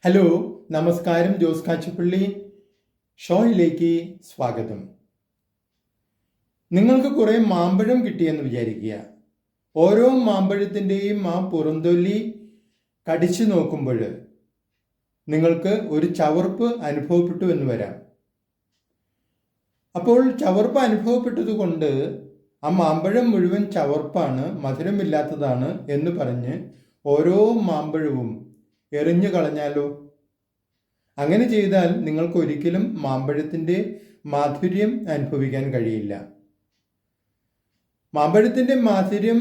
Hello, നമസ്കാരം. ജോസ് കാച്ചപ്പള്ളി ഷോയിലേക്ക് സ്വാഗതം. നിങ്ങൾക്ക് കുറേ മാമ്പഴം കിട്ടിയെന്ന് വിചാരിക്കുക. ഓരോ മാമ്പഴത്തിൻ്റെയും ആ പുറന്തൊലി കടിച്ചു നോക്കുമ്പോൾ നിങ്ങൾക്ക് ഒരു ചവർപ്പ് അനുഭവപ്പെട്ടു എന്ന് വരാം. അപ്പോൾ ചവർപ്പ് അനുഭവപ്പെട്ടതുകൊണ്ട് ആ മാമ്പഴം മുഴുവൻ ചവർപ്പാണ്, മധുരമില്ലാത്തതാണ് എന്ന് പറഞ്ഞ് ഓരോ മാമ്പഴവും എറിഞ്ഞു കളഞ്ഞാലോ? അങ്ങനെ ചെയ്താൽ നിങ്ങൾക്ക് ഒരിക്കലും മാമ്പഴത്തിൻ്റെ മാധുര്യം അനുഭവിക്കാൻ കഴിയില്ല. മാമ്പഴത്തിൻ്റെ മാധുര്യം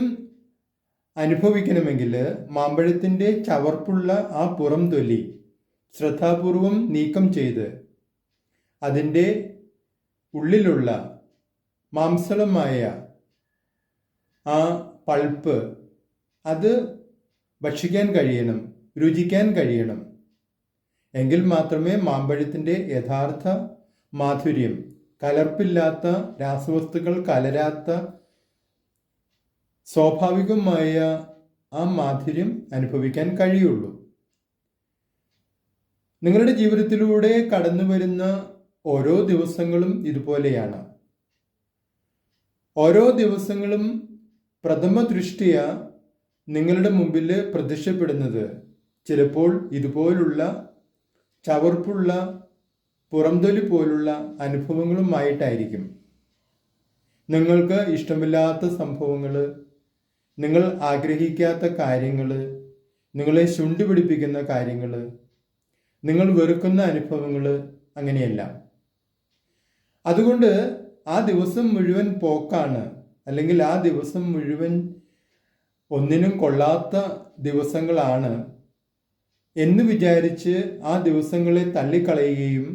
അനുഭവിക്കണമെങ്കിൽ മാമ്പഴത്തിൻ്റെ ചവർപ്പുള്ള ആ പുറം തൊലി ശ്രദ്ധാപൂർവം നീക്കം ചെയ്ത് അതിൻ്റെ ഉള്ളിലുള്ള മാംസളമായ ആ പൾപ്പ് അത് ഭക്ഷിക്കാൻ കഴിയണം, രുചിക്കാൻ കഴിയണം. എങ്കിൽ മാത്രമേ മാമ്പഴത്തിൻ്റെ യഥാർത്ഥ മാധുര്യം, കലർപ്പില്ലാത്ത, രാസവസ്തുക്കൾ കലരാത്ത സ്വാഭാവികമായ ആ മാധുര്യം അനുഭവിക്കാൻ കഴിയുള്ളൂ. നിങ്ങളുടെ ജീവിതത്തിലൂടെ കടന്നു വരുന്ന ഓരോ ദിവസങ്ങളും ഇതുപോലെയാണ്. ഓരോ ദിവസങ്ങളും പ്രഥമ ദൃഷ്ടിയ നിങ്ങളുടെ മുമ്പിൽ പ്രത്യക്ഷപ്പെടുന്നത് ചിലപ്പോൾ ഇതുപോലുള്ള ചവർപ്പുള്ള പുറംതൊലി പോലുള്ള അനുഭവങ്ങളുമായിട്ടായിരിക്കും. നിങ്ങൾക്ക് ഇഷ്ടമില്ലാത്ത സംഭവങ്ങൾ, നിങ്ങൾ ആഗ്രഹിക്കാത്ത കാര്യങ്ങൾ, നിങ്ങളെ ശുണ്ടി പിടിപ്പിക്കുന്ന കാര്യങ്ങൾ, നിങ്ങൾ വെറുക്കുന്ന അനുഭവങ്ങൾ, അങ്ങനെയെല്ലാം. അതുകൊണ്ട് ആ ദിവസം മുഴുവൻ പോക്കാണ്, അല്ലെങ്കിൽ ആ ദിവസം മുഴുവൻ ഒന്നിനും കൊള്ളാത്ത ദിവസങ്ങളാണ് എന്ന് വിചാരിച്ച് ആ ദിവസങ്ങളെ തള്ളിക്കളയുകയും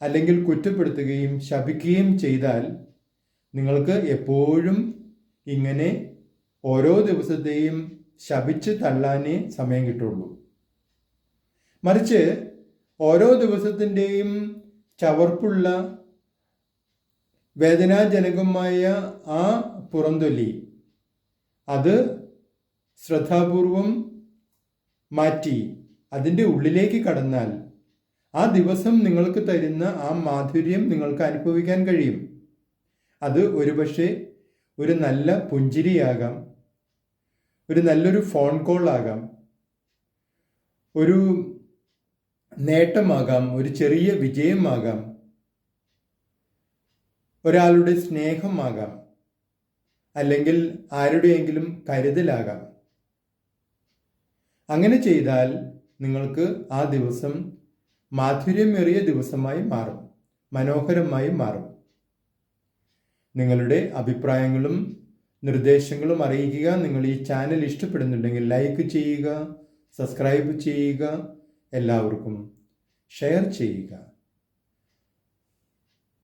അല്ലെങ്കിൽ കുറ്റപ്പെടുത്തുകയും ശപിക്കുകയും ചെയ്താൽ നിങ്ങൾക്ക് എപ്പോഴും ഇങ്ങനെ ഓരോ ദിവസത്തെയും ശപിച്ച് തള്ളാനേ സമയം കിട്ടുള്ളൂ. മറിച്ച് ഓരോ ദിവസത്തിൻ്റെയും ചവർപ്പുള്ള വേദനാജനകമായ ആ പുറന്തൊലി അത് ശ്രദ്ധാപൂർവം മാറ്റി അതിൻ്റെ ഉള്ളിലേക്ക് കടന്നാൽ ആ ദിവസം നിങ്ങൾക്ക് തരുന്ന ആ മാധുര്യം നിങ്ങൾക്ക് അനുഭവിക്കാൻ കഴിയും. അത് ഒരുപക്ഷെ ഒരു നല്ല പുഞ്ചിരിയാകാം, ഒരു നല്ലൊരു ഫോൺ കോൾ ആകാം, ഒരു നേട്ടമാകാം, ഒരു ചെറിയ വിജയമാകാം, ഒരാളുടെ സ്നേഹമാകാം, അല്ലെങ്കിൽ ആരുടെയെങ്കിലും കരുതലാകാം. അങ്ങനെ ചെയ്താൽ നിങ്ങൾക്ക് ആ ദിവസം മാധുര്യമേറിയ ദിവസമായി മാറും, മനോഹരമായി മാറും. നിങ്ങളുടെ അഭിപ്രായങ്ങളും നിർദ്ദേശങ്ങളും അറിയിക്കുക. നിങ്ങൾ ഈ ചാനൽ ഇഷ്ടപ്പെടുന്നുണ്ടെങ്കിൽ ലൈക്ക് ചെയ്യുക, സബ്സ്ക്രൈബ് ചെയ്യുക, എല്ലാവർക്കും ഷെയർ ചെയ്യുക.